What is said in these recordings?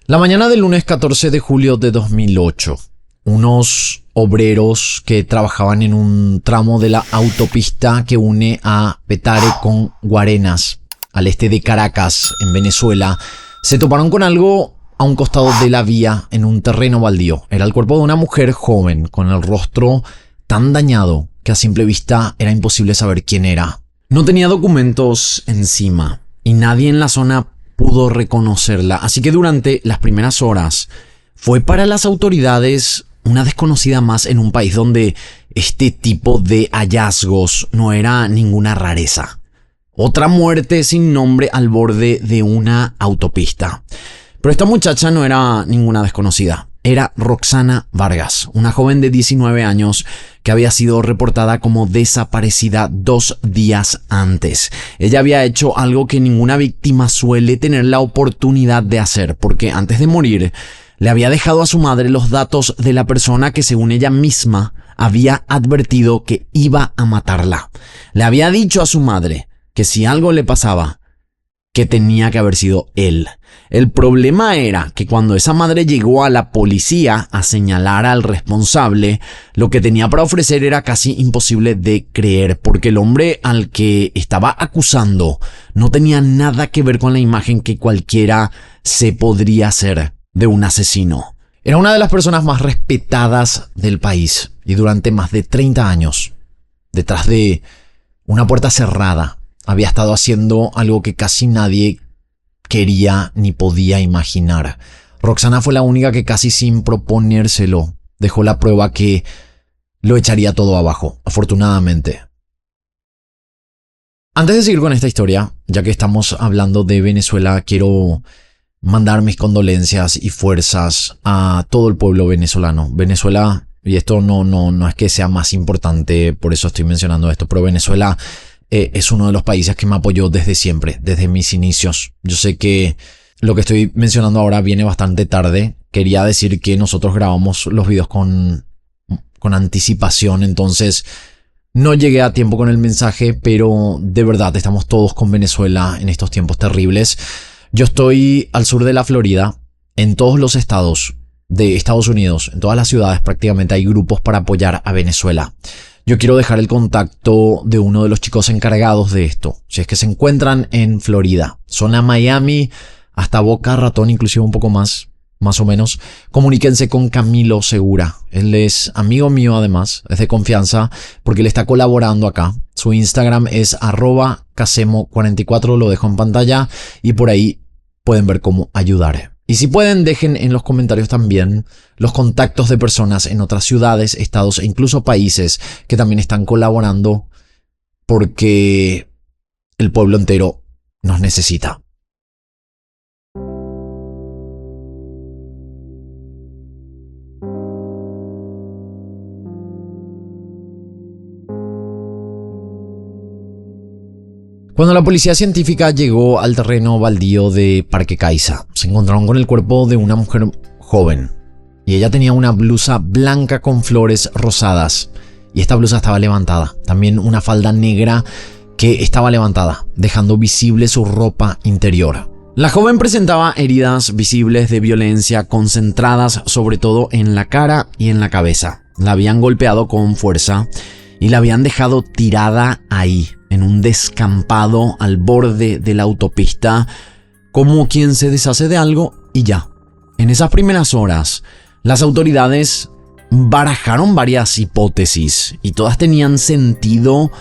La mañana del lunes 14 de julio de 2008, unos obreros que trabajaban en un tramo de la autopista que une a Petare con Guarenas, al este de Caracas, en Venezuela, se toparon con algo a un costado de la vía en un terreno baldío. Era el cuerpo de una mujer joven con el rostro tan dañado que a simple vista era imposible saber quién era. No tenía documentos encima y nadie en la zona pudo reconocerla, así que durante las primeras horas fue para las autoridades una desconocida más en un país donde este tipo de hallazgos no era ninguna rareza. Otra muerte sin nombre al borde de una autopista. Pero esta muchacha no era ninguna desconocida. Era Roxana Vargas, una joven de 19 años que había sido reportada como desaparecida 2 días antes. Ella había hecho algo que ninguna víctima suele tener la oportunidad de hacer, porque antes de morir le había dejado a su madre los datos de la persona que, según ella misma, había advertido que iba a matarla. Le había dicho a su madre que si algo le pasaba, que tenía que haber sido él. El problema era que cuando esa madre llegó a la policía a señalar al responsable, lo que tenía para ofrecer era casi imposible de creer, porque el hombre al que estaba acusando no tenía nada que ver con la imagen que cualquiera se podría hacer de un asesino. Era una de las personas más respetadas del país y durante más de 30 años, detrás de una puerta cerrada, había estado haciendo algo que casi nadie quería ni podía imaginar. Roxana fue la única que, casi sin proponérselo, dejó la prueba que lo echaría todo abajo, afortunadamente. Antes de seguir con esta historia, ya que estamos hablando de Venezuela, quiero mandar mis condolencias y fuerzas a todo el pueblo venezolano. Venezuela, y esto no es que sea más importante, por eso estoy mencionando esto, pero Venezuela es uno de los países que me apoyó desde siempre, desde mis inicios. Yo sé que lo que estoy mencionando ahora viene bastante tarde. Quería decir que nosotros grabamos los videos con anticipación, entonces no llegué a tiempo con el mensaje, pero de verdad estamos todos con Venezuela en estos tiempos terribles. Yo estoy al sur de la Florida, en todos los estados de Estados Unidos, en todas las ciudades prácticamente hay grupos para apoyar a Venezuela. Yo quiero dejar el contacto de uno de los chicos encargados de esto. Si es que se encuentran en Florida, zona Miami, hasta Boca Ratón, inclusive un poco más o menos, comuníquense con Camilo Segura. Él es amigo mío además, es de confianza, porque él está colaborando acá. Su Instagram es @casemo44, lo dejo en pantalla y por ahí pueden ver cómo ayudar. Y si pueden, dejen en los comentarios también los contactos de personas en otras ciudades, estados e incluso países que también están colaborando, porque el pueblo entero nos necesita. Cuando la policía científica llegó al terreno baldío de Parque Caiza, se encontraron con el cuerpo de una mujer joven. Y ella tenía una blusa blanca con flores rosadas. Y esta blusa estaba levantada. También una falda negra que estaba levantada, dejando visible su ropa interior. La joven presentaba heridas visibles de violencia concentradas sobre todo en la cara y en la cabeza. La habían golpeado con fuerza y la habían dejado tirada ahí, en un descampado al borde de la autopista, como quien se deshace de algo y ya. En esas primeras horas, las autoridades barajaron varias hipótesis y todas tenían sentido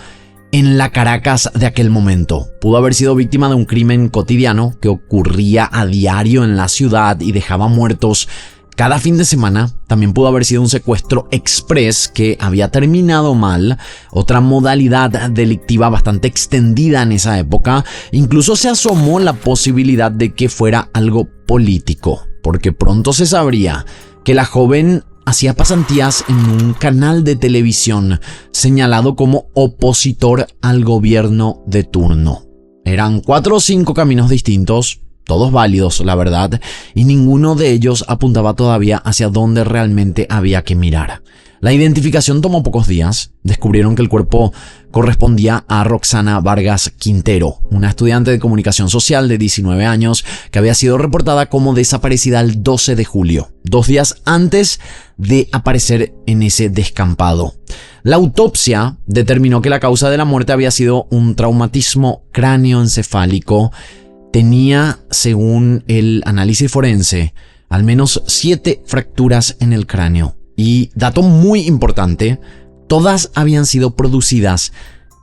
en la Caracas de aquel momento. Pudo haber sido víctima de un crimen cotidiano que ocurría a diario en la ciudad y dejaba muertos cada fin de semana. También pudo haber sido un secuestro express que había terminado mal, otra modalidad delictiva bastante extendida en esa época. Incluso se asomó la posibilidad de que fuera algo político, porque pronto se sabría que la joven hacía pasantías en un canal de televisión señalado como opositor al gobierno de turno. Eran 4 o 5 caminos distintos, todos válidos, la verdad, y ninguno de ellos apuntaba todavía hacia dónde realmente había que mirar. La identificación tomó pocos días. Descubrieron que el cuerpo correspondía a Roxana Vargas Quintero, una estudiante de comunicación social de 19 años que había sido reportada como desaparecida el 12 de julio, 2 días antes de aparecer en ese descampado. La autopsia determinó que la causa de la muerte había sido un traumatismo cráneoencefálico. Tenía, según el análisis forense, al menos 7 fracturas en el cráneo. Y dato muy importante, todas habían sido producidas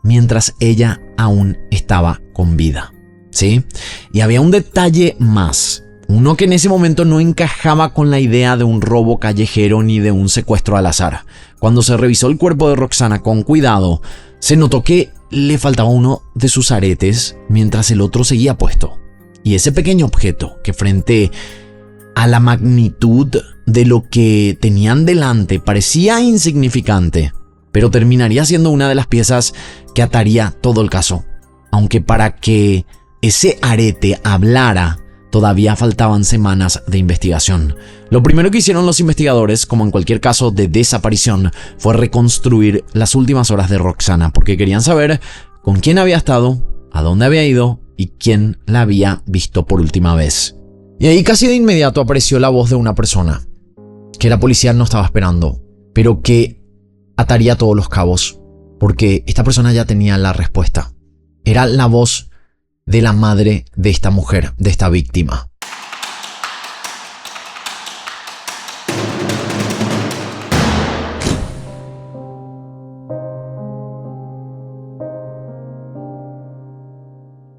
mientras ella aún estaba con vida, ¿sí? Y había un detalle más, uno que en ese momento no encajaba con la idea de un robo callejero ni de un secuestro al azar. Cuando se revisó el cuerpo de Roxana con cuidado, se notó que le faltaba uno de sus aretes mientras el otro seguía puesto. Y ese pequeño objeto que frente a la magnitud de lo que tenían delante parecía insignificante, pero terminaría siendo una de las piezas que ataría todo el caso. Aunque para que ese arete hablara, todavía faltaban semanas de investigación. Lo primero que hicieron los investigadores, como en cualquier caso de desaparición, fue reconstruir las últimas horas de Roxana, porque querían saber con quién había estado, a dónde había ido y quién la había visto por última vez. Y ahí casi de inmediato apareció la voz de una persona que la policía no estaba esperando, pero que ataría todos los cabos, porque esta persona ya tenía la respuesta. Era la voz de la madre de esta mujer, de esta víctima.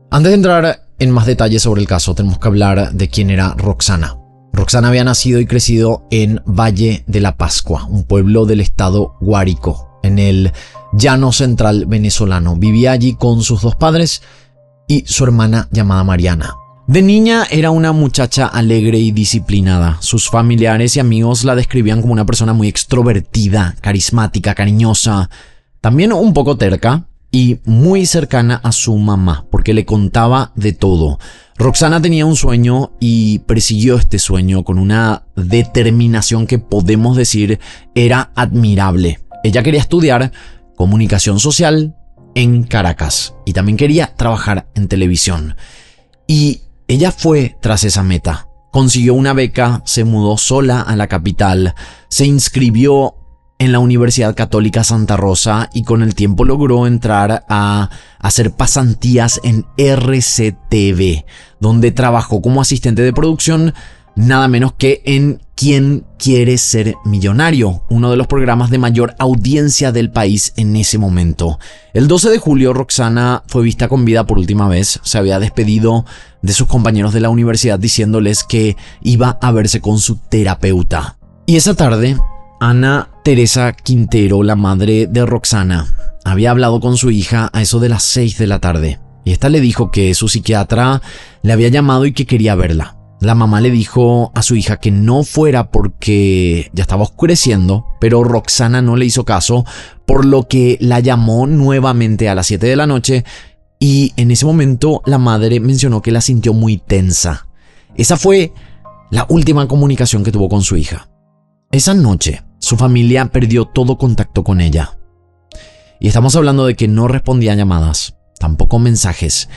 Antes de entrar en más detalles sobre el caso, tenemos que hablar de quién era Roxana. Roxana había nacido y crecido en Valle de la Pascua, un pueblo del estado Guárico, en el llano central venezolano. Vivía allí con sus 2 padres y su hermana llamada Mariana. De niña era una muchacha alegre y disciplinada. Sus familiares y amigos la describían como una persona muy extrovertida, carismática, cariñosa, también un poco terca y muy cercana a su mamá, porque le contaba de todo. Roxana tenía un sueño y persiguió este sueño con una determinación que podemos decir era admirable. Ella quería estudiar comunicación social en Caracas y también quería trabajar en televisión. Y ella fue tras esa meta. Consiguió una beca, se mudó sola a la capital, se inscribió en la Universidad Católica Santa Rosa y con el tiempo logró entrar a hacer pasantías en RCTV, donde trabajó como asistente de producción, nada menos que en ¿Quién quiere ser millonario?, uno de los programas de mayor audiencia del país en ese momento. El 12 de julio, Roxana fue vista con vida por última vez. Se había despedido de sus compañeros de la universidad diciéndoles que iba a verse con su terapeuta. Y esa tarde, Ana Teresa Quintero, la madre de Roxana, había hablado con su hija a eso de las 6 de la tarde. Y esta le dijo que su psiquiatra le había llamado y que quería verla. La mamá le dijo a su hija que no fuera porque ya estaba oscureciendo, pero Roxana no le hizo caso, por lo que la llamó nuevamente a las 7 de la noche y en ese momento la madre mencionó que la sintió muy tensa. Esa fue la última comunicación que tuvo con su hija. Esa noche, su familia perdió todo contacto con ella. Y estamos hablando de que no respondía a llamadas, tampoco mensajes,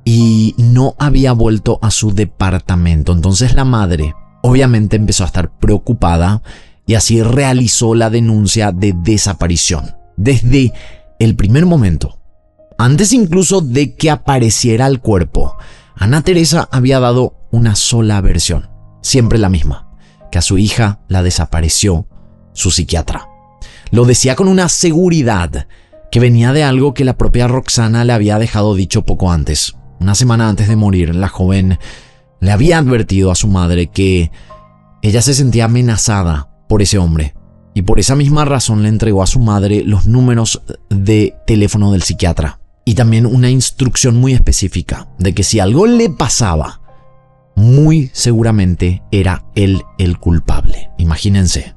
y no había vuelto a su departamento. Entonces la madre obviamente empezó a estar preocupada y así realizó la denuncia de desaparición. Desde el primer momento, antes incluso de que apareciera el cuerpo, Ana Teresa había dado una sola versión, siempre la misma, que a su hija la desapareció su psiquiatra. Lo decía con una seguridad que venía de algo que la propia Roxana le había dejado dicho poco antes. Una semana antes de morir, la joven le había advertido a su madre que ella se sentía amenazada por ese hombre y por esa misma razón le entregó a su madre los números de teléfono del psiquiatra y también una instrucción muy específica de que si algo le pasaba, muy seguramente era él el culpable. Imagínense.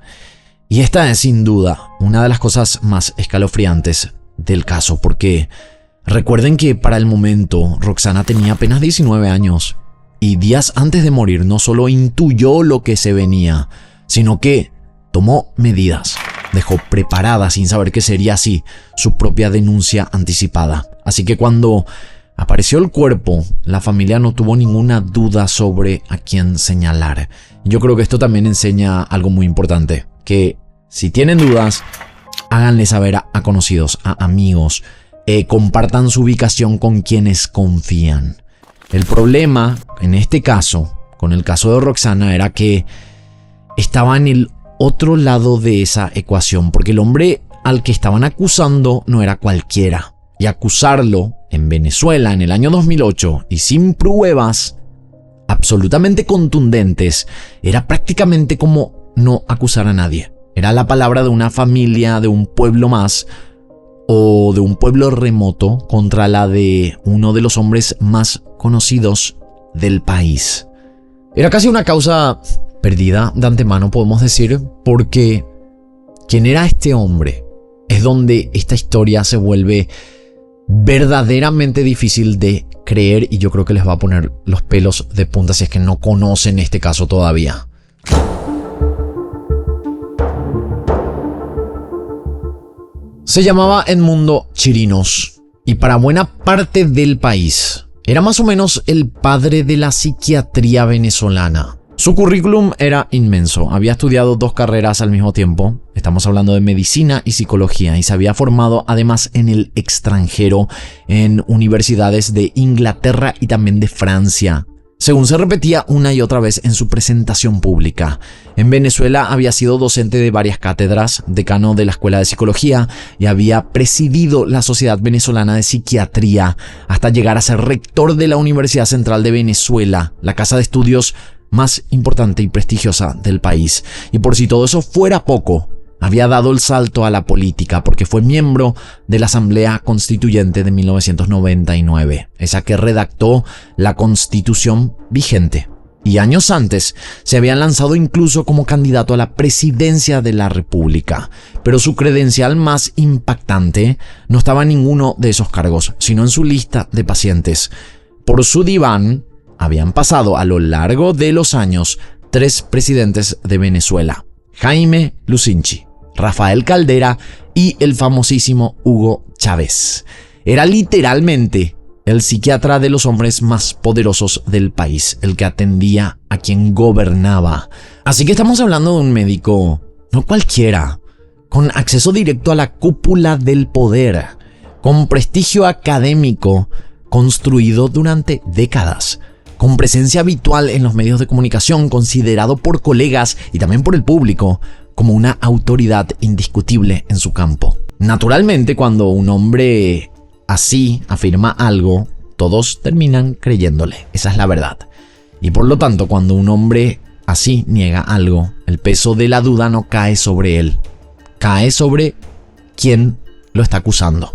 Y esta es sin duda una de las cosas más escalofriantes del caso, porque recuerden que para el momento Roxana tenía apenas 19 años y días antes de morir no solo intuyó lo que se venía, sino que tomó medidas. dejó preparada, sin saber que sería así, su propia denuncia anticipada. Así que cuando apareció el cuerpo, la familia no tuvo ninguna duda sobre a quién señalar. Yo creo que esto también enseña algo muy importante, que si tienen dudas, háganle saber a conocidos, a amigos, compartan su ubicación con quienes confían. El problema, en este caso, con el caso de Roxana, era que estaba en el otro lado de esa ecuación, porque el hombre al que estaban acusando no era cualquiera. Y acusarlo en Venezuela en el año 2008 y sin pruebas absolutamente contundentes era prácticamente como no acusar a nadie. Era la palabra de una familia, de un pueblo más o de un pueblo remoto contra la de uno de los hombres más conocidos del país. Era casi una causa perdida de antemano, podemos decir, porque ¿quién era este hombre? Es donde esta historia se vuelve verdaderamente difícil de creer y yo creo que les va a poner los pelos de punta si es que no conocen este caso todavía. Se llamaba Edmundo Chirinos y para buena parte del país era más o menos el padre de la psiquiatría venezolana. Su currículum era inmenso, había estudiado 2 carreras al mismo tiempo, estamos hablando de medicina y psicología, y se había formado además en el extranjero, en universidades de Inglaterra y también de Francia, según se repetía una y otra vez en su presentación pública. En Venezuela había sido docente de varias cátedras, decano de la Escuela de Psicología y había presidido la Sociedad Venezolana de Psiquiatría hasta llegar a ser rector de la Universidad Central de Venezuela, la casa de estudios más importante y prestigiosa del país. Y por si todo eso fuera poco, había dado el salto a la política porque fue miembro de la Asamblea Constituyente de 1999, esa que redactó la Constitución vigente. Y años antes se había lanzado incluso como candidato a la presidencia de la República. Pero su credencial más impactante no estaba en ninguno de esos cargos, sino en su lista de pacientes. Por su diván habían pasado a lo largo de los años 3 presidentes de Venezuela: Jaime Lucinchi, Rafael Caldera y el famosísimo Hugo Chávez. Era literalmente el psiquiatra de los hombres más poderosos del país, el que atendía a quien gobernaba. Así que estamos hablando de un médico no cualquiera, con acceso directo a la cúpula del poder, con prestigio académico construido durante décadas, con presencia habitual en los medios de comunicación, considerado por colegas y también por el público como una autoridad indiscutible en su campo. Naturalmente, cuando un hombre así afirma algo, todos terminan creyéndole, esa es la verdad. Y por lo tanto, cuando un hombre así niega algo, el peso de la duda no cae sobre él, cae sobre quien lo está acusando.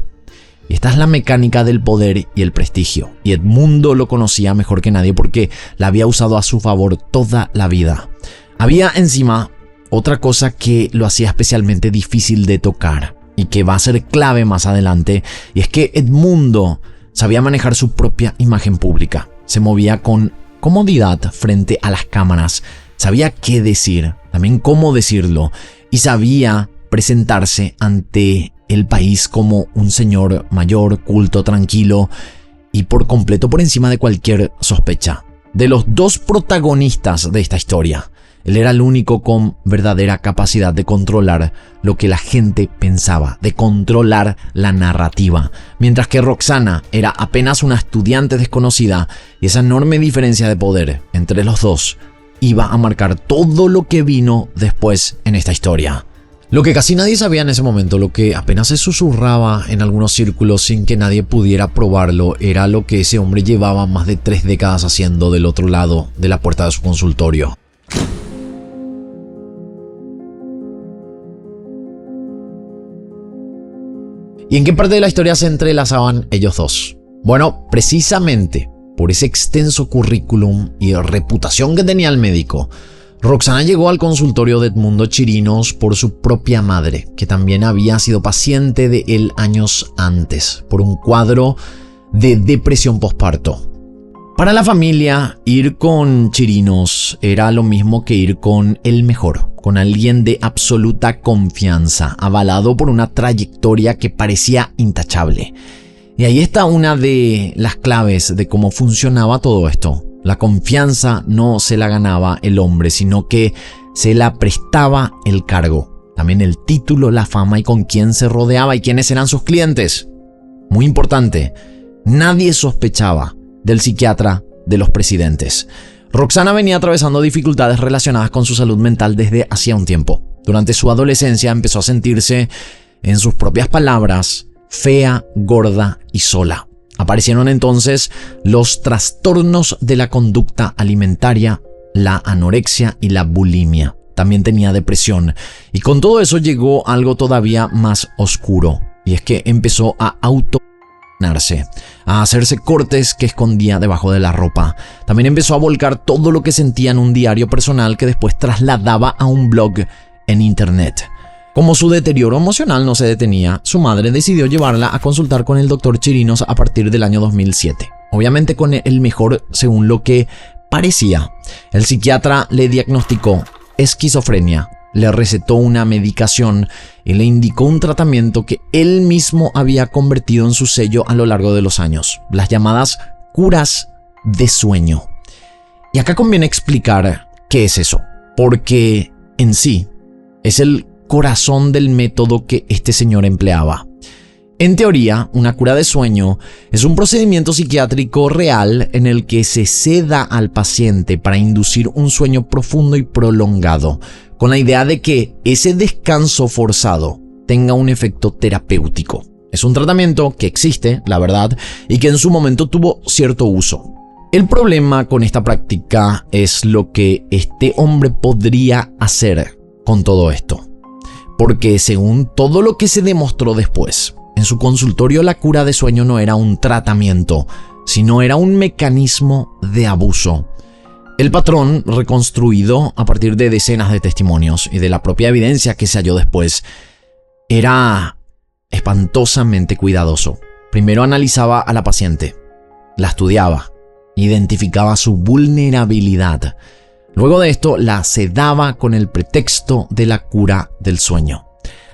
Y esta es la mecánica del poder y el prestigio. Y Edmundo lo conocía mejor que nadie porque la había usado a su favor toda la vida. Había encima otra cosa que lo hacía especialmente difícil de tocar y que va a ser clave más adelante, y es que Edmundo sabía manejar su propia imagen pública. Se movía con comodidad frente a las cámaras, sabía qué decir, también cómo decirlo, y sabía presentarse ante el país como un señor mayor, culto, tranquilo y por completo por encima de cualquier sospecha. De los 2 protagonistas de esta historia, él era el único con verdadera capacidad de controlar lo que la gente pensaba, de controlar la narrativa, mientras que Roxana era apenas una estudiante desconocida, y esa enorme diferencia de poder entre los dos iba a marcar todo lo que vino después en esta historia. Lo que casi nadie sabía en ese momento, lo que apenas se susurraba en algunos círculos sin que nadie pudiera probarlo, era lo que ese hombre llevaba más de 3 décadas haciendo del otro lado de la puerta de su consultorio. ¿Y en qué parte de la historia se entrelazaban ellos dos? Bueno, precisamente por ese extenso currículum y reputación que tenía el médico, Roxana llegó al consultorio de Edmundo Chirinos por su propia madre, que también había sido paciente de él años antes, por un cuadro de depresión posparto. Para la familia, ir con Chirinos era lo mismo que ir con el mejor, con alguien de absoluta confianza, avalado por una trayectoria que parecía intachable. Y ahí está una de las claves de cómo funcionaba todo esto. La confianza no se la ganaba el hombre, sino que se la prestaba el cargo. También el título, la fama y con quién se rodeaba y quiénes eran sus clientes. Muy importante, nadie sospechaba del psiquiatra de los presidentes. Roxana venía atravesando dificultades relacionadas con su salud mental desde hacía un tiempo. Durante su adolescencia empezó a sentirse, en sus propias palabras, fea, gorda y sola. Aparecieron entonces los trastornos de la conducta alimentaria, la anorexia y la bulimia. También tenía depresión. Y con todo eso llegó algo todavía más oscuro. Y es que empezó a a hacerse cortes que escondía debajo de la ropa. También empezó a volcar todo lo que sentía en un diario personal que después trasladaba a un blog en internet. Como su deterioro emocional no se detenía, su madre decidió llevarla a consultar con el doctor Chirinos a partir del año 2007. Obviamente con el mejor según lo que parecía. El psiquiatra le diagnosticó esquizofrenia, le recetó una medicación y le indicó un tratamiento que él mismo había convertido en su sello a lo largo de los años, las llamadas curas de sueño. Y acá conviene explicar qué es eso, porque en sí es el corazón del método que este señor empleaba. En teoría, una cura de sueño es un procedimiento psiquiátrico real en el que se seda al paciente para inducir un sueño profundo y prolongado, con la idea de que ese descanso forzado tenga un efecto terapéutico. Es un tratamiento que existe, la verdad, y que en su momento tuvo cierto uso. El problema con esta práctica es lo que este hombre podría hacer con todo esto. Porque según todo lo que se demostró después, en su consultorio la cura de sueño no era un tratamiento, sino era un mecanismo de abuso. El patrón, reconstruido a partir de decenas de testimonios y de la propia evidencia que se halló después, era espantosamente cuidadoso. Primero analizaba a la paciente, la estudiaba, identificaba su vulnerabilidad. Luego de esto, la sedaba con el pretexto de la cura del sueño.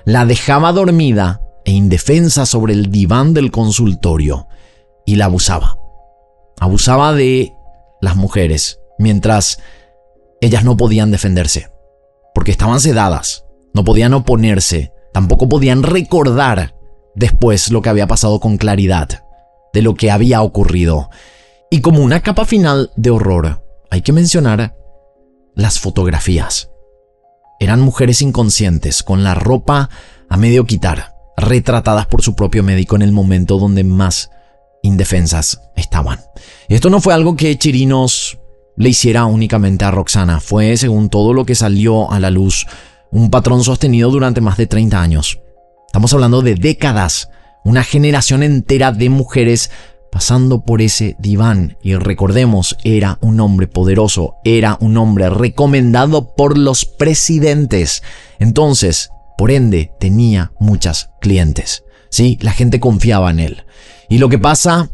La dejaba dormida e indefensa sobre el diván del consultorio y la abusaba. Abusaba de las mujeres mientras ellas no podían defenderse, porque estaban sedadas, no podían oponerse, tampoco podían recordar después lo que había pasado con claridad, de lo que había ocurrido. Y como una capa final de horror, hay que mencionar las fotografías. Eran mujeres inconscientes, con la ropa a medio quitar, retratadas por su propio médico en el momento donde más indefensas estaban. Y esto no fue algo que Chirinos le hiciera únicamente a Roxana, fue, según todo lo que salió a la luz, un patrón sostenido durante más de 30 años. Estamos hablando de décadas, una generación entera de mujeres pasando por ese diván. Y recordemos, era un hombre poderoso, era un hombre recomendado por los presidentes. Entonces, por ende, tenía muchas clientes. Sí, la gente confiaba en él. Y lo que pasa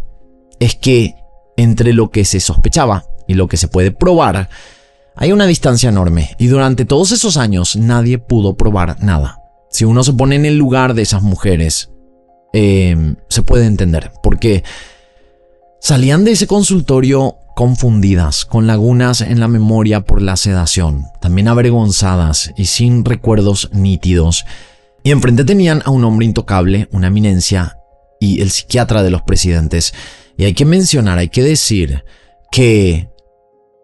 es que entre lo que se sospechaba y lo que se puede probar, hay una distancia enorme. Y durante todos esos años nadie pudo probar nada. Si uno se pone en el lugar de esas mujeres, se puede entender. Porque salían de ese consultorio confundidas, con lagunas en la memoria por la sedación, también avergonzadas y sin recuerdos nítidos. Y enfrente tenían a un hombre intocable, una eminencia, y el psiquiatra de los presidentes. Y hay que mencionar, hay que decir que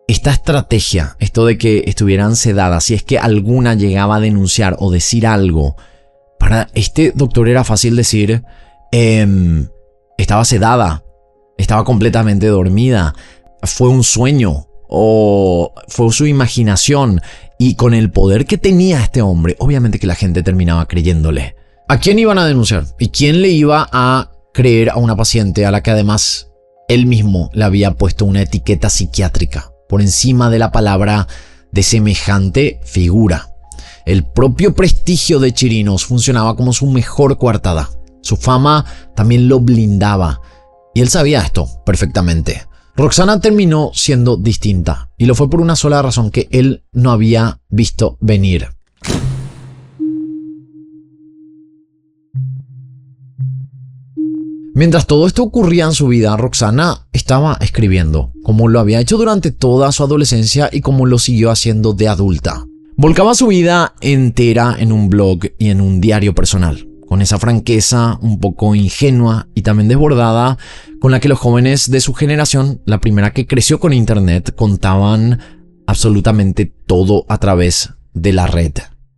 esta estrategia, esto de que estuvieran sedadas, si es que alguna llegaba a denunciar o decir algo, para este doctor era fácil decir, estaba sedada, estaba completamente dormida, fue un sueño o fue su imaginación. Y con el poder que tenía este hombre, obviamente que la gente terminaba creyéndole. ¿A quién iban a denunciar? ¿Y quién le iba a creer a una paciente a la que además él mismo le había puesto una etiqueta psiquiátrica por encima de la palabra de semejante figura? El propio prestigio de Chirinos funcionaba como su mejor coartada. Su fama también lo blindaba. Y él sabía esto perfectamente. Roxana terminó siendo distinta, y lo fue por una sola razón que él no había visto venir. Mientras todo esto ocurría en su vida, Roxana estaba escribiendo, como lo había hecho durante toda su adolescencia y como lo siguió haciendo de adulta. Volcaba su vida entera en un blog y en un diario personal, con esa franqueza un poco ingenua y también desbordada con la que los jóvenes de su generación, la primera que creció con internet, contaban absolutamente todo a través de la red.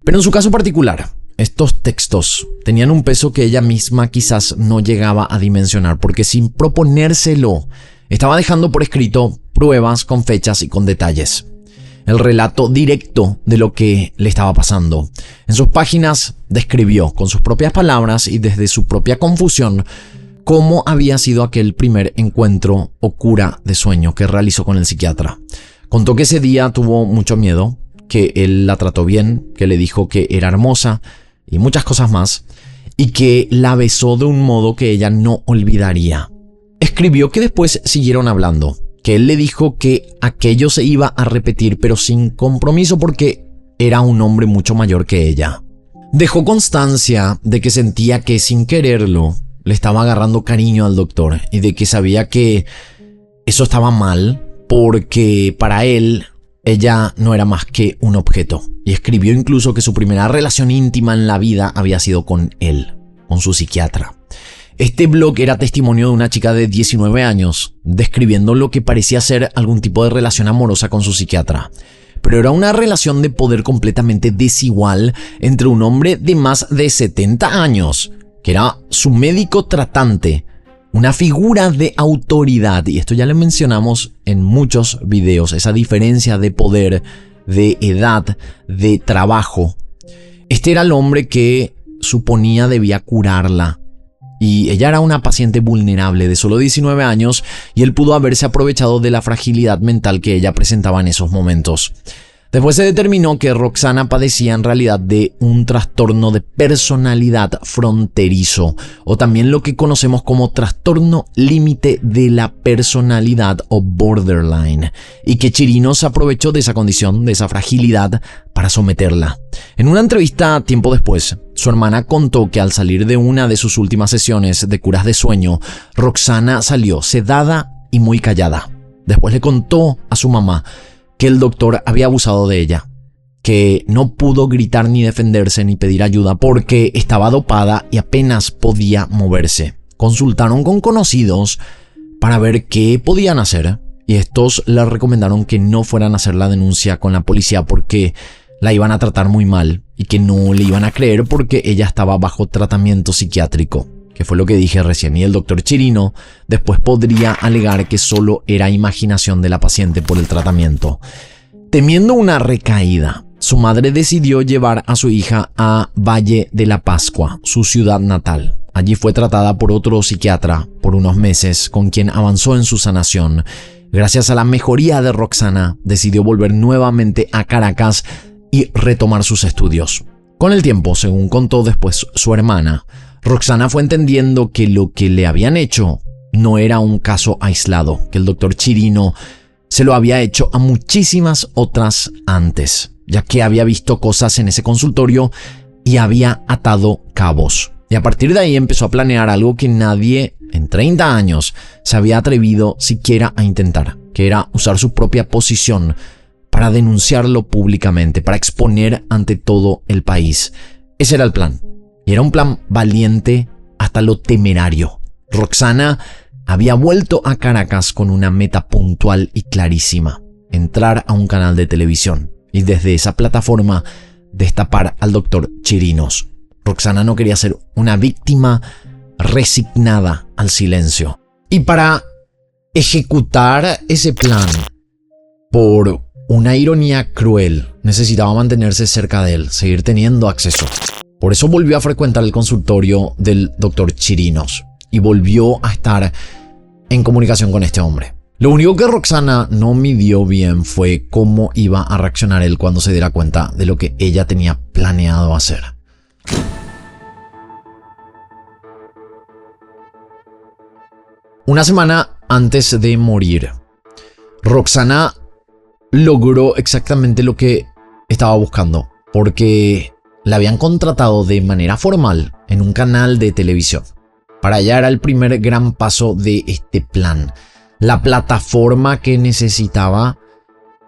Pero en su caso particular, estos textos tenían un peso que ella misma quizás no llegaba a dimensionar, porque sin proponérselo, estaba dejando por escrito pruebas con fechas y con detalles. El relato directo de lo que le estaba pasando. En sus páginas describió con sus propias palabras y desde su propia confusión cómo había sido aquel primer encuentro o cura de sueño que realizó con el psiquiatra. Contó que ese día tuvo mucho miedo, que él la trató bien, que le dijo que era hermosa y muchas cosas más, y que la besó de un modo que ella no olvidaría. Escribió que después siguieron hablando, que él le dijo que aquello se iba a repetir pero sin compromiso porque era un hombre mucho mayor que ella. Dejó constancia de que sentía que sin quererlo le estaba agarrando cariño al doctor y de que sabía que eso estaba mal porque para él ella no era más que un objeto, y escribió incluso que su primera relación íntima en la vida había sido con él, con su psiquiatra. Este blog era testimonio de una chica de 19 años, describiendo lo que parecía ser algún tipo de relación amorosa con su psiquiatra. Pero era una relación de poder completamente desigual entre un hombre de más de 70 años, que era su médico tratante, una figura de autoridad, y esto ya lo mencionamos en muchos videos, esa diferencia de poder, de edad, de trabajo. Este era el hombre que suponía debía curarla, y ella era una paciente vulnerable de solo 19 años, y él pudo haberse aprovechado de la fragilidad mental que ella presentaba en esos momentos. Después se determinó que Roxana padecía en realidad de un trastorno de personalidad fronterizo, o también lo que conocemos como trastorno límite de la personalidad o borderline, y que Chirinos aprovechó de esa condición, de esa fragilidad, para someterla. En una entrevista tiempo después, su hermana contó que al salir de una de sus últimas sesiones de curas de sueño, Roxana salió sedada y muy callada. Después le contó a su mamá que el doctor había abusado de ella, que no pudo gritar ni defenderse ni pedir ayuda porque estaba dopada y apenas podía moverse. Consultaron con conocidos para ver qué podían hacer y estos le recomendaron que no fueran a hacer la denuncia con la policía porque la iban a tratar muy mal y que no le iban a creer porque ella estaba bajo tratamiento psiquiátrico, que fue lo que dije recién, y el doctor Chirino después podría alegar que solo era imaginación de la paciente por el tratamiento. Temiendo una recaída, su madre decidió llevar a su hija a Valle de la Pascua, su ciudad natal. Allí fue tratada por otro psiquiatra por unos meses, con quien avanzó en su sanación. Gracias a la mejoría de Roxana, decidió volver nuevamente a Caracas y retomar sus estudios. Con el tiempo, según contó después su hermana, Roxana fue entendiendo que lo que le habían hecho no era un caso aislado, que el doctor Chirino se lo había hecho a muchísimas otras antes, ya que había visto cosas en ese consultorio y había atado cabos. Y a partir de ahí empezó a planear algo que nadie en 30 años se había atrevido siquiera a intentar, que era usar su propia posición para denunciarlo públicamente, para exponer ante todo el país. Ese era el plan. Y era un plan valiente hasta lo temerario. Roxana había vuelto a Caracas con una meta puntual y clarísima: entrar a un canal de televisión y desde esa plataforma destapar al doctor Chirinos. Roxana no quería ser una víctima resignada al silencio. Y para ejecutar ese plan, por una ironía cruel, necesitaba mantenerse cerca de él, seguir teniendo acceso. Por eso volvió a frecuentar el consultorio del doctor Chirinos y volvió a estar en comunicación con este hombre. Lo único que Roxana no midió bien fue cómo iba a reaccionar él cuando se diera cuenta de lo que ella tenía planeado hacer. Una semana antes de morir, Roxana logró exactamente lo que estaba buscando, porque la habían contratado de manera formal en un canal de televisión. Para ella era el primer gran paso de este plan, la plataforma que necesitaba.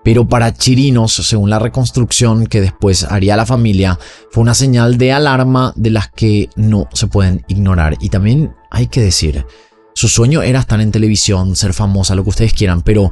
Pero para Chirinos, según la reconstrucción que después haría la familia, fue una señal de alarma de las que no se pueden ignorar. Y también hay que decir, su sueño era estar en televisión, ser famosa, lo que ustedes quieran, pero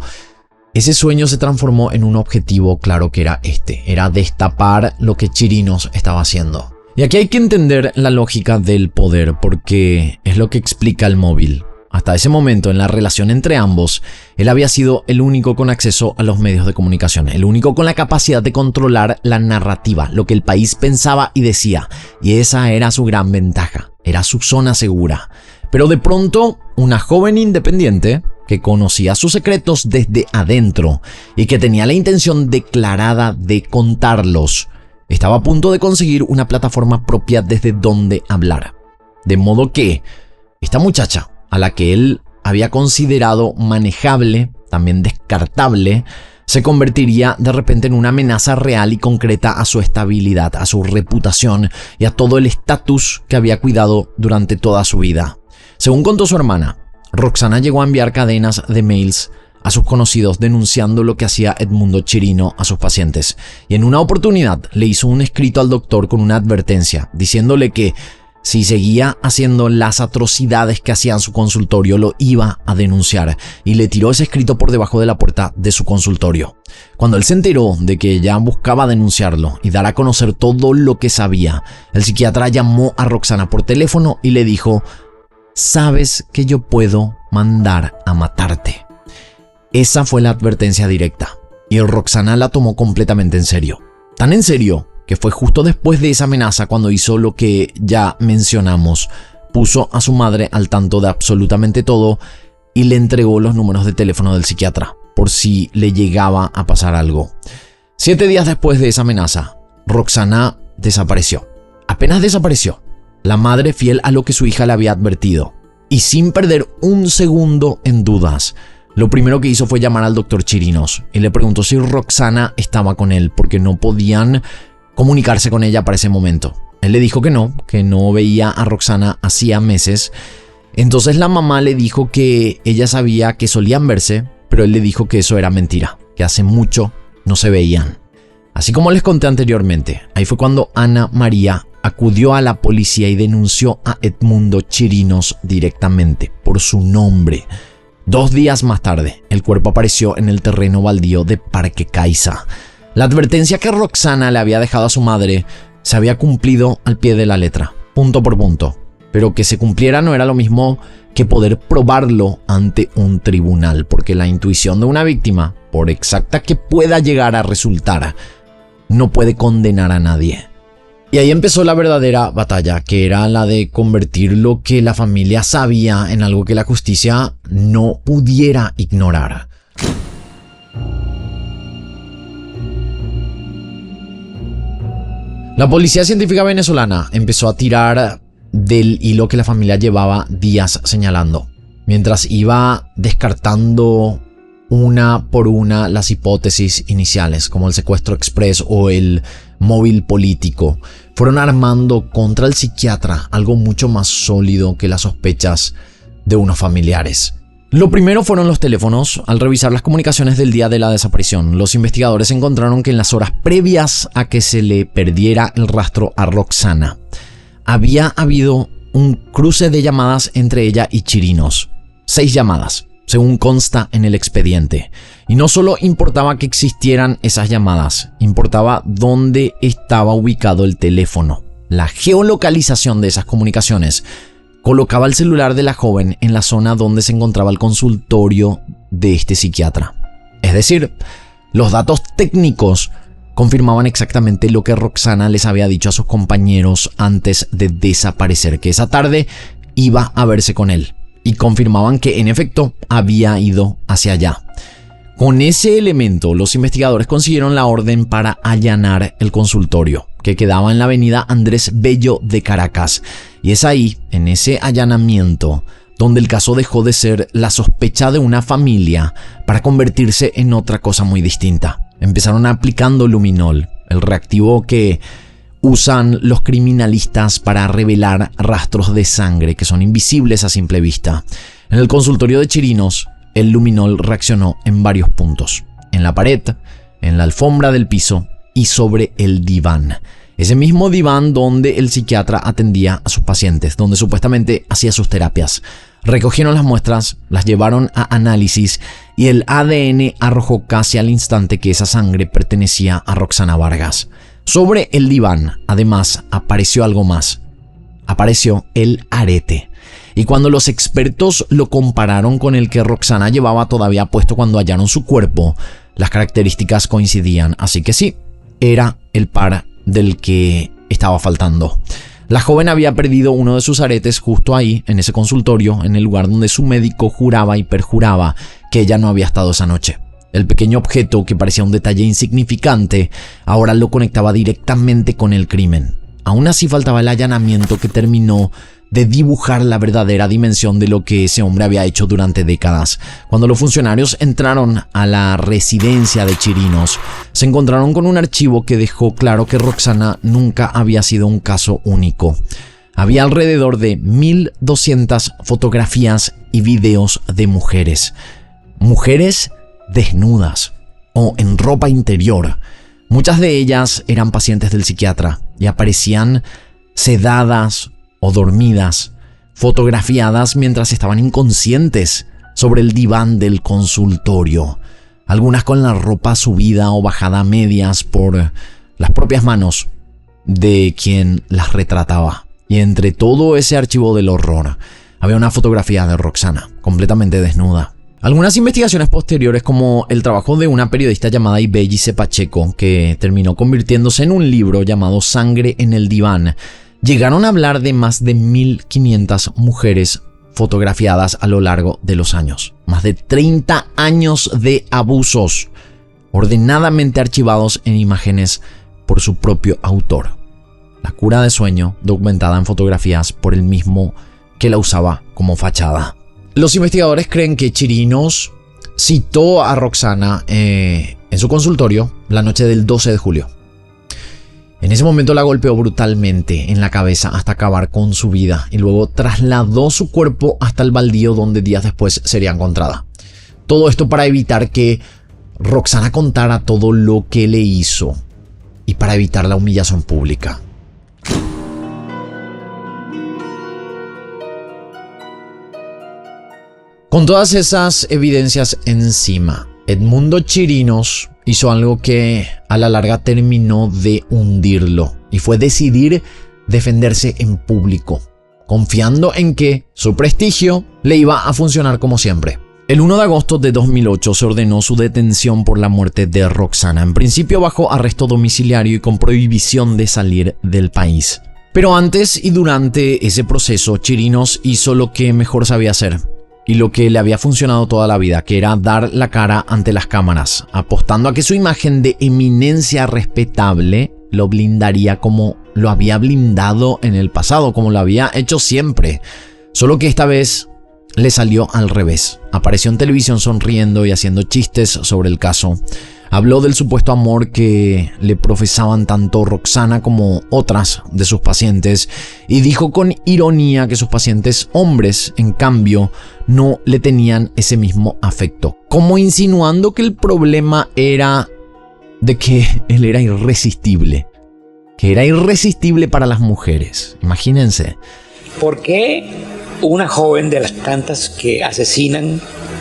ese sueño se transformó en un objetivo claro, que era era destapar lo que Chirinos estaba haciendo. Y aquí hay que entender la lógica del poder, porque es lo que explica el móvil. Hasta ese momento, en la relación entre ambos, él había sido el único con acceso a los medios de comunicación, el único con la capacidad de controlar la narrativa, lo que el país pensaba y decía, y esa era su gran ventaja, era su zona segura. Pero de pronto, una joven independiente que conocía sus secretos desde adentro y que tenía la intención declarada de contarlos, estaba a punto de conseguir una plataforma propia desde donde hablar. De modo que esta muchacha, a la que él había considerado manejable, también descartable, se convertiría de repente en una amenaza real y concreta a su estabilidad, a su reputación y a todo el estatus que había cuidado durante toda su vida. Según contó su hermana, Roxana llegó a enviar cadenas de mails a sus conocidos denunciando lo que hacía Edmundo Chirino a sus pacientes. Y en una oportunidad le hizo un escrito al doctor con una advertencia, diciéndole que si seguía haciendo las atrocidades que hacía en su consultorio, lo iba a denunciar, y le tiró ese escrito por debajo de la puerta de su consultorio. Cuando él se enteró de que ella buscaba denunciarlo y dar a conocer todo lo que sabía, el psiquiatra llamó a Roxana por teléfono y le dijo: «Sabes que yo puedo mandar a matarte». Esa fue la advertencia directa, y Roxana la tomó completamente en serio. Tan en serio que fue justo después de esa amenaza cuando hizo lo que ya mencionamos. Puso a su madre al tanto de absolutamente todo y le entregó los números de teléfono del psiquiatra, por si le llegaba a pasar algo. 7 días después de esa amenaza, Roxana desapareció. Apenas desapareció, la madre, fiel a lo que su hija le había advertido, y sin perder un segundo en dudas, lo primero que hizo fue llamar al doctor Chirinos y le preguntó si Roxana estaba con él, porque no podían comunicarse con ella para ese momento. Él le dijo que no veía a Roxana hacía meses. Entonces la mamá le dijo que ella sabía que solían verse, pero él le dijo que eso era mentira, que hace mucho no se veían. Así como les conté anteriormente, ahí fue cuando Ana María acudió a la policía y denunció a Edmundo Chirinos directamente por su nombre. 2 días más tarde, el cuerpo apareció en el terreno baldío de Parque Caiza. La advertencia que Roxana le había dejado a su madre se había cumplido al pie de la letra, punto por punto. Pero que se cumpliera no era lo mismo que poder probarlo ante un tribunal, porque la intuición de una víctima, por exacta que pueda llegar a resultar, no puede condenar a nadie. Y ahí empezó la verdadera batalla, que era la de convertir lo que la familia sabía en algo que la justicia no pudiera ignorar. La policía científica venezolana empezó a tirar del hilo que la familia llevaba días señalando, mientras iba descartando una por una las hipótesis iniciales, como el secuestro express o el móvil político. Fueron armando contra el psiquiatra algo mucho más sólido que las sospechas de unos familiares. Lo primero fueron los teléfonos. Al revisar las comunicaciones del día de la desaparición, los investigadores encontraron que en las horas previas a que se le perdiera el rastro a Roxana, había habido un cruce de llamadas entre ella y Chirinos. 6 llamadas, según consta en el expediente. Y no solo importaba que existieran esas llamadas, importaba dónde estaba ubicado el teléfono. La geolocalización de esas comunicaciones colocaba el celular de la joven en la zona donde se encontraba el consultorio de este psiquiatra. Es decir, los datos técnicos confirmaban exactamente lo que Roxana les había dicho a sus compañeros antes de desaparecer, que esa tarde iba a verse con él, y confirmaban que en efecto había ido hacia allá. Con ese elemento, los investigadores consiguieron la orden para allanar el consultorio, que quedaba en la avenida Andrés Bello de Caracas. Y es ahí, en ese allanamiento, donde el caso dejó de ser la sospecha de una familia para convertirse en otra cosa muy distinta. Empezaron aplicando luminol, el reactivo que usan los criminalistas para revelar rastros de sangre que son invisibles a simple vista. En el consultorio de Chirinos, el luminol reaccionó en varios puntos: en la pared, en la alfombra del piso y sobre el diván. Ese mismo diván donde el psiquiatra atendía a sus pacientes, donde supuestamente hacía sus terapias. Recogieron las muestras, las llevaron a análisis y el ADN arrojó casi al instante que esa sangre pertenecía a Roxana Vargas. Sobre el diván, además, apareció algo más. Apareció el arete. Y cuando los expertos lo compararon con el que Roxana llevaba todavía puesto cuando hallaron su cuerpo, las características coincidían, así que sí, era el par del que estaba faltando. La joven había perdido uno de sus aretes justo ahí, en ese consultorio, en el lugar donde su médico juraba y perjuraba que ella no había estado esa noche. El pequeño objeto, que parecía un detalle insignificante, ahora lo conectaba directamente con el crimen. Aún así faltaba el allanamiento que terminó de dibujar la verdadera dimensión de lo que ese hombre había hecho durante décadas. Cuando los funcionarios entraron a la residencia de Chirinos, se encontraron con un archivo que dejó claro que Roxana nunca había sido un caso único. Había alrededor de 1.200 fotografías y videos de mujeres. Mujeres desnudas o en ropa interior. Muchas de ellas eran pacientes del psiquiatra y aparecían sedadas o dormidas, fotografiadas mientras estaban inconscientes sobre el diván del consultorio, algunas con la ropa subida o bajada a medias por las propias manos de quien las retrataba. Y entre todo ese archivo del horror había una fotografía de Roxana, completamente desnuda. Algunas investigaciones posteriores, como el trabajo de una periodista llamada Ibellice Pacheco, que terminó convirtiéndose en un libro llamado Sangre en el diván, llegaron a hablar de más de 1.500 mujeres fotografiadas a lo largo de los años. Más de 30 años de abusos, ordenadamente archivados en imágenes por su propio autor. La cura de sueño, documentada en fotografías por el mismo que la usaba como fachada. Los investigadores creen que Chirinos citó a Roxana en su consultorio la noche del 12 de julio. En ese momento la golpeó brutalmente en la cabeza hasta acabar con su vida y luego trasladó su cuerpo hasta el baldío donde días después sería encontrada. Todo esto para evitar que Roxana contara todo lo que le hizo y para evitar la humillación pública. Con todas esas evidencias encima, Edmundo Chirinos hizo algo que a la larga terminó de hundirlo, y fue decidir defenderse en público, confiando en que su prestigio le iba a funcionar como siempre. El 1 de agosto de 2008 se ordenó su detención por la muerte de Roxana, en principio bajo arresto domiciliario y con prohibición de salir del país. Pero antes y durante ese proceso, Chirinos hizo lo que mejor sabía hacer y lo que le había funcionado toda la vida, que era dar la cara ante las cámaras, apostando a que su imagen de eminencia respetable lo blindaría como lo había blindado en el pasado, como lo había hecho siempre. Solo que esta vez le salió al revés. Apareció en televisión sonriendo y haciendo chistes sobre el caso. Habló del supuesto amor que le profesaban tanto Roxana como otras de sus pacientes y dijo con ironía que sus pacientes hombres, en cambio, no le tenían ese mismo afecto, como insinuando que el problema era de que él era irresistible, que era irresistible para las mujeres. Imagínense. ¿Por qué una joven de las tantas que asesinan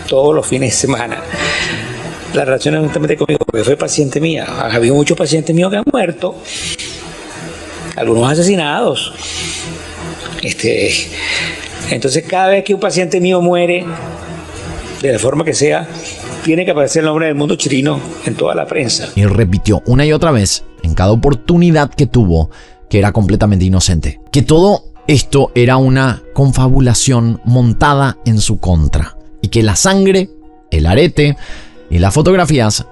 todos los fines de semana la relaciona justamente conmigo? Porque fue paciente mía. Ha habido muchos pacientes míos que han muerto, algunos asesinados. Entonces, cada vez que un paciente mío muere, de la forma que sea, tiene que aparecer el nombre del Mundo Chirino en toda la prensa. Y repitió una y otra vez, en cada oportunidad que tuvo, que era completamente inocente, que todo esto era una confabulación montada en su contra y que la sangre, el arete y las fotografías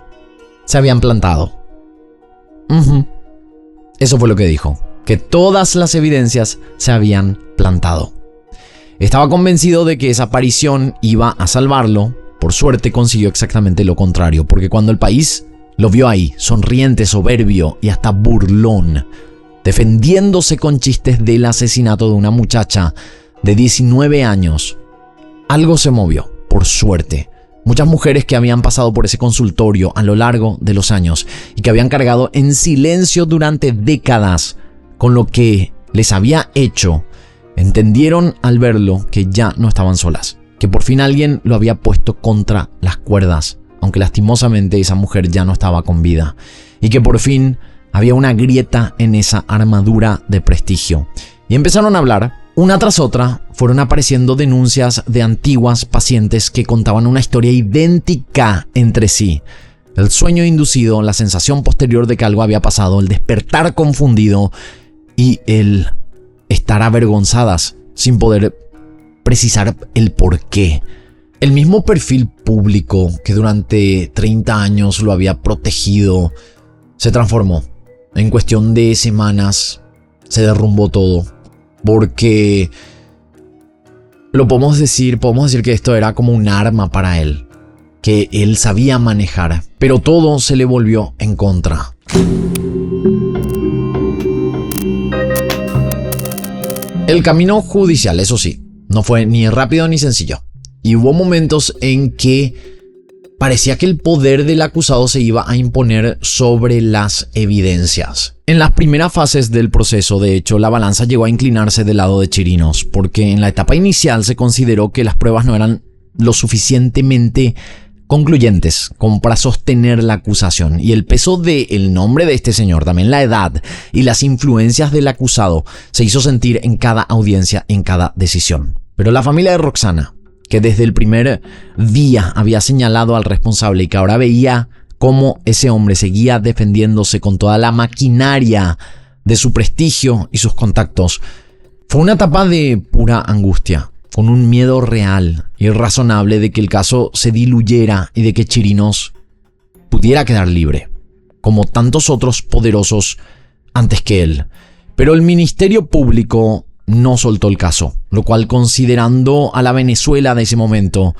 se habían plantado. Eso fue lo que dijo, que todas las evidencias se habían plantado. Estaba convencido de que esa aparición iba a salvarlo. Por suerte consiguió exactamente lo contrario, porque cuando el país lo vio ahí, sonriente, soberbio y hasta burlón, defendiéndose con chistes del asesinato de una muchacha de 19 años, algo se movió, por suerte. Muchas mujeres que habían pasado por ese consultorio a lo largo de los años y que habían cargado en silencio durante décadas con lo que les había hecho, entendieron al verlo que ya no estaban solas, que por fin alguien lo había puesto contra las cuerdas, aunque lastimosamente esa mujer ya no estaba con vida, y que por fin había una grieta en esa armadura de prestigio. Y empezaron a hablar. Una tras otra fueron apareciendo denuncias de antiguas pacientes que contaban una historia idéntica entre sí. El sueño inducido, la sensación posterior de que algo había pasado, el despertar confundido y el estar avergonzadas sin poder precisar el porqué. El mismo perfil público que durante 30 años lo había protegido se transformó. En cuestión de semanas se derrumbó todo. Porque podemos decir que esto era como un arma para él, que él sabía manejar, pero todo se le volvió en contra. El camino judicial, eso sí, no fue ni rápido ni sencillo, y hubo momentos en que parecía que el poder del acusado se iba a imponer sobre las evidencias. En las primeras fases del proceso, de hecho, la balanza llegó a inclinarse del lado de Chirinos, porque en la etapa inicial se consideró que las pruebas no eran lo suficientemente concluyentes como para sostener la acusación, y el peso del nombre de este señor, también la edad y las influencias del acusado, se hizo sentir en cada audiencia, en cada decisión. Pero la familia de Roxana, que desde el primer día había señalado al responsable y que ahora veía cómo ese hombre seguía defendiéndose con toda la maquinaria de su prestigio y sus contactos, fue una etapa de pura angustia, con un miedo real y razonable de que el caso se diluyera y de que Chirinos pudiera quedar libre, como tantos otros poderosos antes que él. Pero el Ministerio Público no soltó el caso, lo cual, considerando a la Venezuela de ese momento,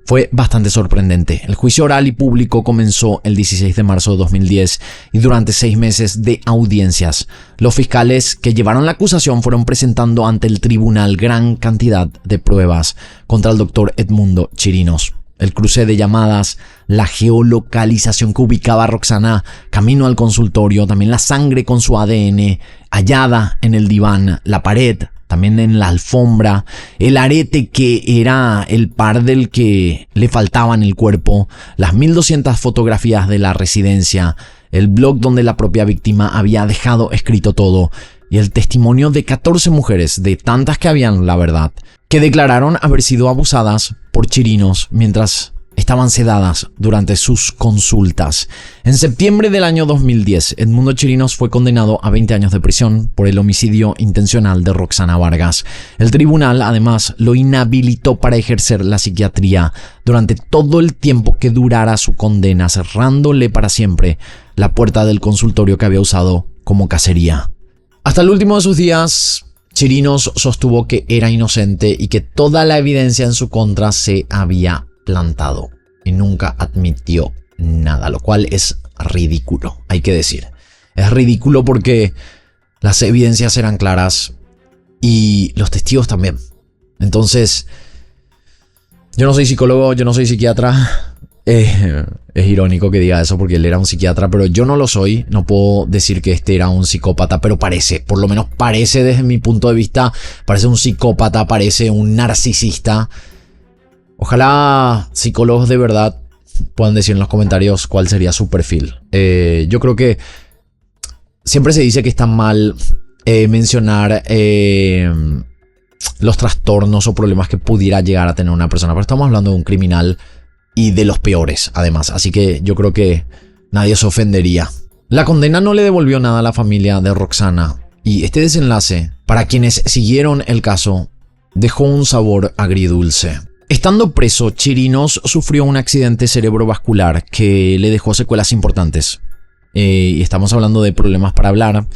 fue bastante sorprendente. El juicio oral y público comenzó el 16 de marzo de 2010 y durante 6 meses de audiencias, los fiscales que llevaron la acusación fueron presentando ante el tribunal gran cantidad de pruebas contra el doctor Edmundo Chirinos. El cruce de llamadas, la geolocalización que ubicaba a Roxana camino al consultorio, también la sangre con su ADN hallada en el diván, la pared, también en la alfombra, el arete que era el par del que le faltaba en el cuerpo, las 1200 fotografías de la residencia, el blog donde la propia víctima había dejado escrito todo, y el testimonio de 14 mujeres, de tantas que habían, la verdad, que declararon haber sido abusadas por Chirinos mientras estaban sedadas durante sus consultas. En septiembre del año 2010, Edmundo Chirinos fue condenado a 20 años de prisión por el homicidio intencional de Roxana Vargas. El tribunal, además, lo inhabilitó para ejercer la psiquiatría durante todo el tiempo que durara su condena, cerrándole para siempre la puerta del consultorio que había usado como cacería. Hasta el último de sus días, Chirinos sostuvo que era inocente y que toda la evidencia en su contra se había plantado, y nunca admitió nada, lo cual es ridículo, hay que decir. Es ridículo porque las evidencias eran claras y los testigos también. Entonces, yo no soy psicólogo, yo no soy psiquiatra. Es irónico que diga eso porque él era un psiquiatra, pero yo no lo soy. No puedo decir que este era un psicópata, pero parece, por lo menos parece desde mi punto de vista, parece un psicópata, parece un narcisista. Ojalá psicólogos de verdad puedan decir en los comentarios cuál sería su perfil. Yo creo que siempre se dice que está mal mencionar los trastornos o problemas que pudiera llegar a tener una persona, pero estamos hablando de un criminal y de los peores, además. Así que yo creo que nadie se ofendería. La condena no le devolvió nada a la familia de Roxana, y este desenlace, para quienes siguieron el caso, dejó un sabor agridulce. Estando preso, Chirinos sufrió un accidente cerebrovascular que le dejó secuelas importantes. Y estamos hablando de problemas para hablar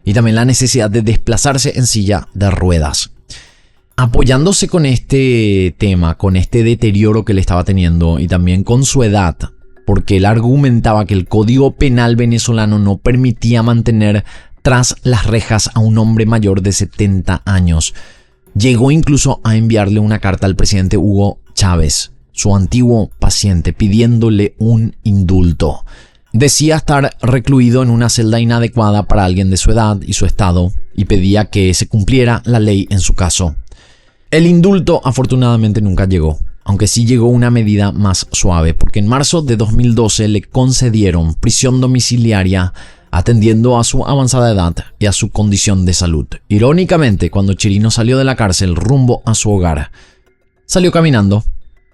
y también la necesidad de desplazarse en silla de ruedas. Apoyándose con este tema, con este deterioro que le estaba teniendo y también con su edad, porque él argumentaba que el Código Penal venezolano no permitía mantener tras las rejas a un hombre mayor de 70 años. Llegó incluso a enviarle una carta al presidente Hugo Chávez, su antiguo paciente, pidiéndole un indulto. Decía estar recluido en una celda inadecuada para alguien de su edad y su estado y pedía que se cumpliera la ley en su caso. El indulto afortunadamente nunca llegó, aunque sí llegó una medida más suave, porque en marzo de 2012 le concedieron prisión domiciliaria atendiendo a su avanzada edad y a su condición de salud. Irónicamente, cuando Chirino salió de la cárcel rumbo a su hogar, salió caminando,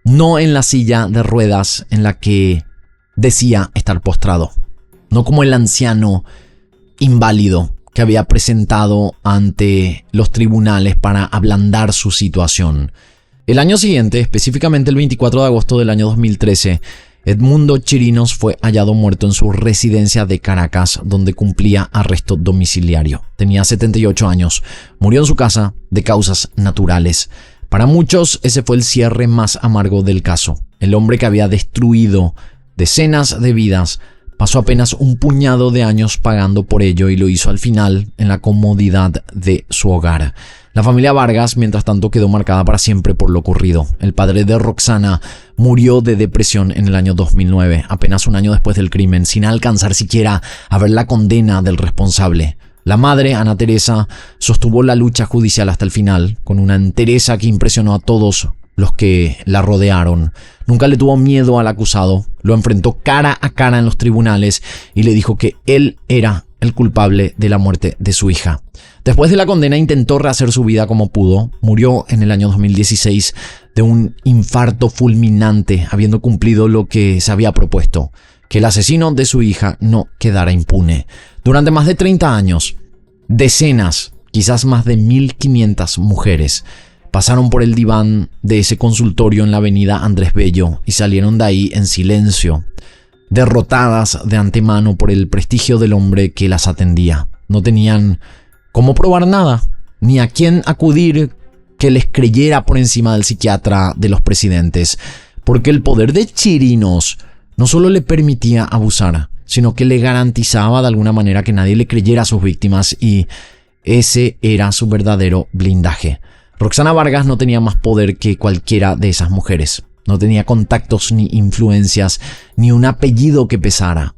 no en la silla de ruedas en la que decía estar postrado, no como el anciano inválido que había presentado ante los tribunales para ablandar su situación. El año siguiente, específicamente el 24 de agosto del año 2013, Edmundo Chirinos fue hallado muerto en su residencia de Caracas, donde cumplía arresto domiciliario. Tenía 78 años, murió en su casa de causas naturales. Para muchos, ese fue el cierre más amargo del caso. El hombre que había destruido decenas de vidas pasó apenas un puñado de años pagando por ello y lo hizo al final en la comodidad de su hogar. La familia Vargas, mientras tanto, quedó marcada para siempre por lo ocurrido. El padre de Roxana murió de depresión en el año 2009, apenas un año después del crimen, sin alcanzar siquiera a ver la condena del responsable. La madre, Ana Teresa, sostuvo la lucha judicial hasta el final, con una entereza que impresionó a todos los que la rodearon. Nunca le tuvo miedo al acusado, lo enfrentó cara a cara en los tribunales y le dijo que él era el culpable de la muerte de su hija. Después de la condena intentó rehacer su vida como pudo. Murió en el año 2016 de un infarto fulminante, habiendo cumplido lo que se había propuesto, que el asesino de su hija no quedara impune. Durante más de 30 años, decenas, quizás más de 1.500 mujeres pasaron por el diván de ese consultorio en la avenida Andrés Bello y salieron de ahí en silencio, derrotadas de antemano por el prestigio del hombre que las atendía. No tenían cómo probar nada, ni a quién acudir que les creyera por encima del psiquiatra de los presidentes, porque el poder de Chirinos no solo le permitía abusar, sino que le garantizaba de alguna manera que nadie le creyera a sus víctimas, y ese era su verdadero blindaje. Roxana Vargas no tenía más poder que cualquiera de esas mujeres. No tenía contactos ni influencias, ni un apellido que pesara,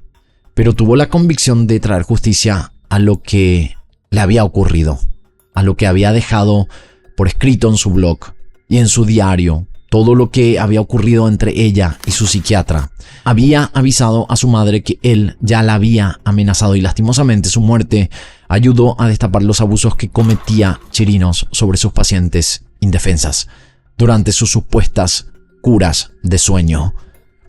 pero tuvo la convicción de traer justicia a lo que le había ocurrido, a lo que había dejado por escrito en su blog y en su diario, todo lo que había ocurrido entre ella y su psiquiatra. Había avisado a su madre que él ya la había amenazado y lastimosamente su muerte ayudó a destapar los abusos que cometía Chirinos sobre sus pacientes indefensas durante sus supuestas curas de sueño.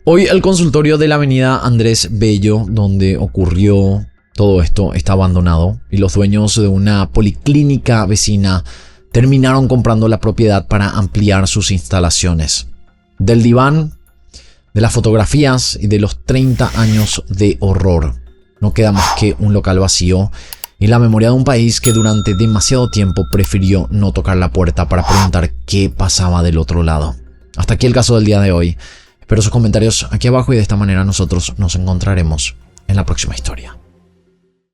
Hoy el consultorio de la avenida Andrés Bello, donde ocurrió todo esto, está abandonado y los dueños de una policlínica vecina terminaron comprando la propiedad para ampliar sus instalaciones. Del diván, de las fotografías y de los 30 años de horror, no queda más que un local vacío y la memoria de un país que durante demasiado tiempo prefirió no tocar la puerta para preguntar qué pasaba del otro lado. Hasta aquí el caso del día de hoy. Espero sus comentarios aquí abajo y de esta manera nosotros nos encontraremos en la próxima historia.